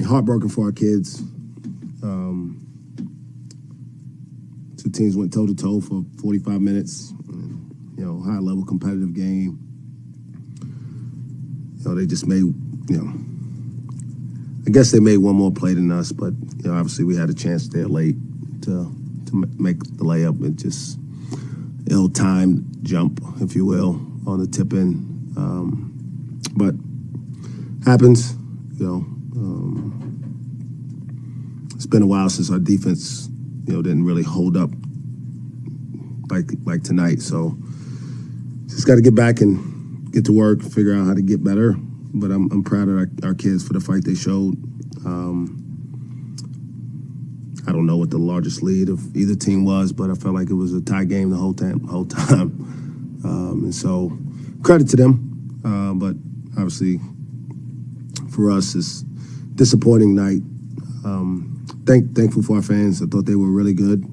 heartbroken for our kids. Two teams went toe-to-toe for 45 minutes. High-level competitive game. They just made, I guess they made one more play than us, but, obviously we had a chance there late to make the layup. It just ill-timed jump, if you will, on the tip-in. But happens, it's been a while since our defense, didn't really hold up like tonight. So just got to get back and get to work, figure out how to get better. But I'm proud of our kids for the fight they showed. I don't know what the largest lead of either team was, but I felt like it was a tie game the whole time. And so credit to them. But obviously for us, it's disappointing night. Thankful for our fans. I thought they were really good.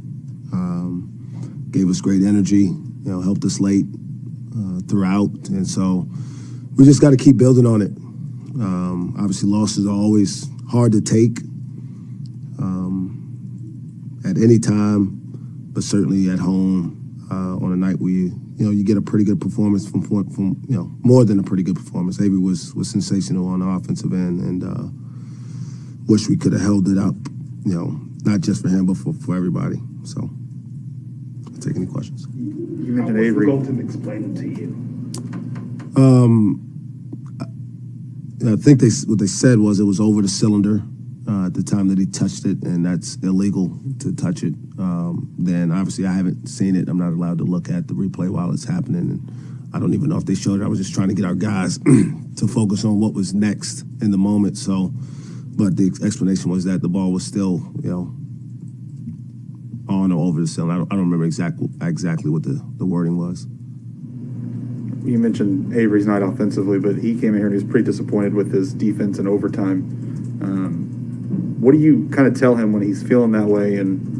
Gave us great energy, helped us late throughout. And so we just got to keep building on it. Obviously, losses are always hard to take at any time, but certainly at home on a night where you get a pretty good performance from more than a pretty good performance. Avery was sensational on the offensive end, and wish we could have held it up, not just for him, but for everybody. So I'll take any questions. You mentioned Avery. Boynton explained it to you. I think what they said was it was over the cylinder at the time that he touched it, and that's illegal to touch it. Then obviously I haven't seen it. I'm not allowed to look at the replay while it's happening, and I don't even know if they showed it. I was just trying to get our guys to focus on what was next in the moment. So, but the explanation was that the ball was still, on or over the cylinder. I don't remember exactly what the wording was. You mentioned Avery's night offensively, but he came in here and he was pretty disappointed with his defense in overtime. What do you kind of tell him when he's feeling that way and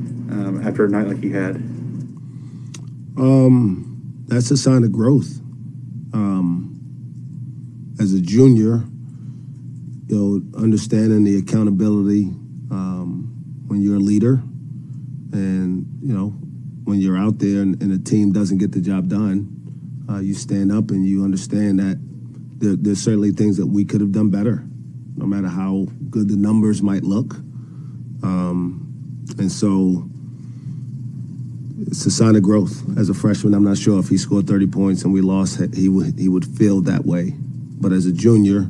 after a night like he had? That's a sign of growth. As a junior, understanding the accountability when you're a leader, and when you're out there and a team doesn't get the job done, you stand up and you understand that there's certainly things that we could have done better, no matter how good the numbers might look. And so it's a sign of growth. As a freshman, I'm not sure if he scored 30 points and we lost, he would feel that way. But as a junior,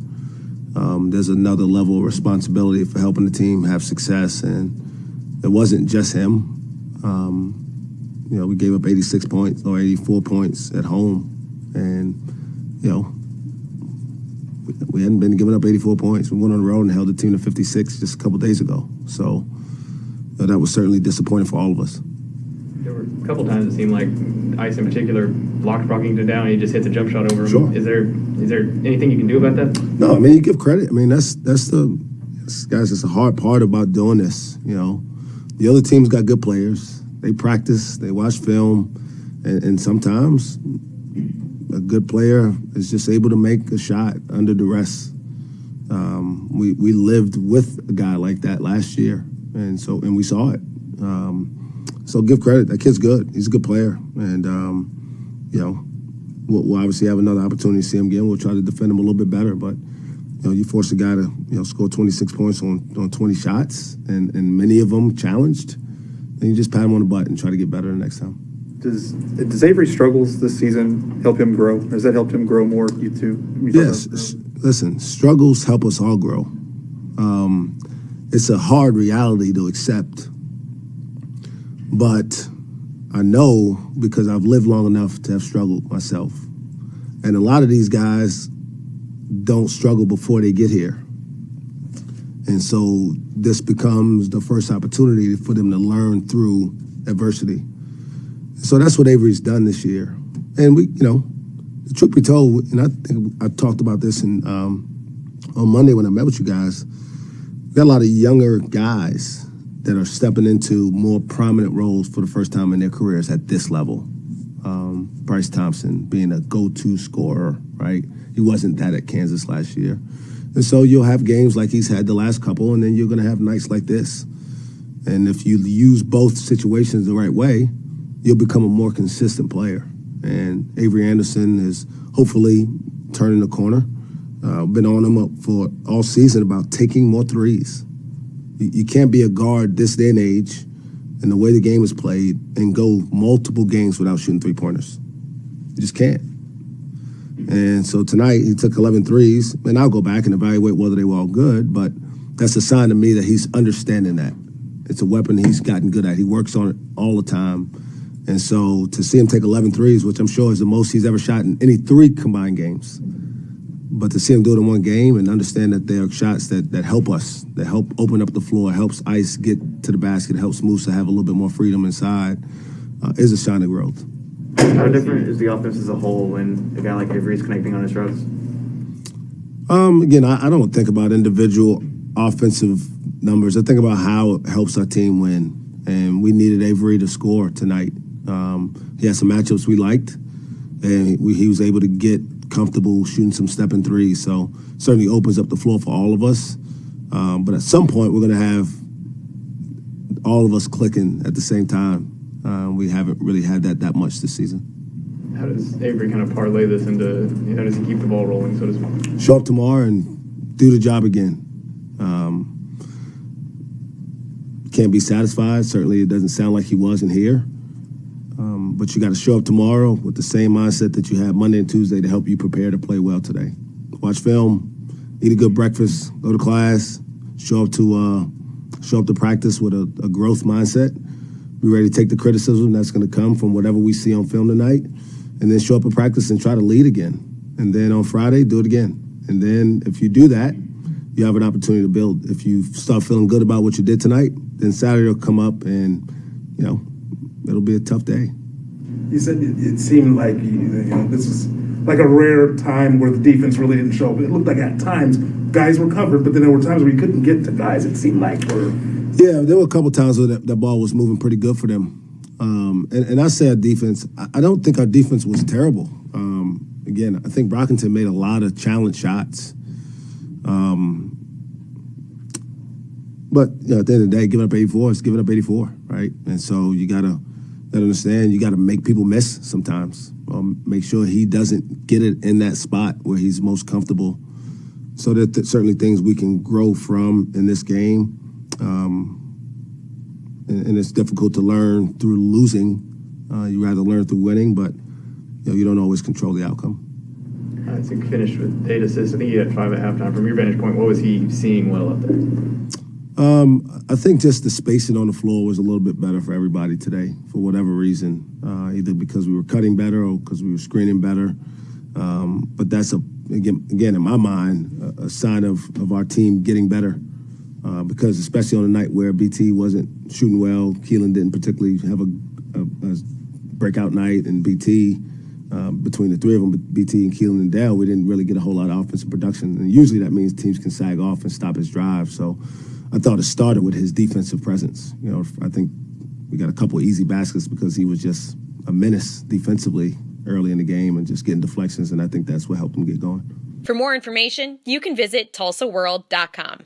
there's another level of responsibility for helping the team have success. And it wasn't just him. We gave up 86 points or 84 points at home. And, we hadn't been giving up 84 points. We went on the road and held the team to 56 just a couple days ago. So that was certainly disappointing for all of us. There were a couple times it seemed like Ice in particular blocked Brockington down and he just hit the jump shot over him. Sure. Is there anything you can do about that? No, you give credit. Guys, it's a hard part about doing this. The other team's got good players. They practice, they watch film, and sometimes a good player is just able to make a shot under duress. We lived with a guy like that last year, and we saw it. So give credit. That kid's good. He's a good player, and we'll obviously have another opportunity to see him again. We'll try to defend him a little bit better, but you force a guy to score 26 points on 20 shots, and many of them challenged, and you just pat him on the butt and try to get better the next time. Does Avery's struggles this season help him grow? Has that helped him grow more? You two? Yes. Listen, struggles help us all grow. It's a hard reality to accept, but I know because I've lived long enough to have struggled myself, and a lot of these guys don't struggle before they get here. And so this becomes the first opportunity for them to learn through adversity. So that's what Avery's done this year. And the truth be told, and I think I talked about this on Monday when I met with you guys, we got a lot of younger guys that are stepping into more prominent roles for the first time in their careers at this level. Bryce Thompson being a go-to scorer, right? He wasn't that at Kansas last year. And so you'll have games like he's had the last couple, and then you're going to have nights like this. And if you use both situations the right way, you'll become a more consistent player. And Avery Anderson is hopefully turning the corner. Been on him up for all season about taking more threes. You can't be a guard this day and age and the way the game is played and go multiple games without shooting three-pointers. You just can't. And so tonight he took 11 threes, and I'll go back and evaluate whether they were all good, but that's a sign to me that he's understanding that. It's a weapon he's gotten good at. He works on it all the time. And so to see him take 11 threes, which I'm sure is the most he's ever shot in any 3 combined games, but to see him do it in one game and understand that there are shots that help us, that help open up the floor, helps Ice get to the basket, helps Musa have a little bit more freedom inside, is a sign of growth. How different is the offense as a whole when a guy like Avery is connecting on his drugs? Again, I don't think about individual offensive numbers. I think about how it helps our team win. And we needed Avery to score tonight. He had some matchups we liked, and he was able to get comfortable shooting some stepping threes. So certainly opens up the floor for all of us. But at some point, we're going to have all of us clicking at the same time. We haven't really had that much this season. How does Avery kind of parlay this into, how does he keep the ball rolling, so to speak? Show up tomorrow and do the job again. Can't be satisfied. Certainly it doesn't sound like he wasn't here. But you got to show up tomorrow with the same mindset that you had Monday and Tuesday to help you prepare to play well today. Watch film, eat a good breakfast, go to class, show up to practice with a growth mindset. Be ready to take the criticism that's going to come from whatever we see on film tonight, and then show up at practice and try to lead again. And then on Friday, do it again. And then if you do that, you have an opportunity to build. If you start feeling good about what you did tonight, then Saturday will come up and, it'll be a tough day. You said it seemed like this was like a rare time where the defense really didn't show up. It looked like at times guys were covered, but then there were times where you couldn't get to guys. It seemed like yeah, there were a couple times where that ball was moving pretty good for them. And I say our defense, I don't think our defense was terrible. Again, I think Brockington made a lot of challenge shots. But at the end of the day, giving up 84 is giving up 84, right? And so you gotta understand, you gotta make people miss sometimes. Make sure he doesn't get it in that spot where he's most comfortable. So that certainly things we can grow from in this game. And it's difficult to learn through losing. You rather learn through winning, but you don't always control the outcome. I think he finished with 8 assists. I think he had 5 at halftime. From your vantage point, what was he seeing well up there? I think just the spacing on the floor was a little bit better for everybody today, for whatever reason, either because we were cutting better or because we were screening better. But that's, again, in my mind, a sign of our team getting better. Because especially on a night where BT wasn't shooting well, Keelan didn't particularly have a breakout night, and BT, between the three of them, BT and Keelan and Dale, we didn't really get a whole lot of offensive production. And usually that means teams can sag off and stop his drive. So I thought it started with his defensive presence. I think we got a couple of easy baskets because he was just a menace defensively early in the game and just getting deflections, and I think that's what helped him get going. For more information, you can visit TulsaWorld.com.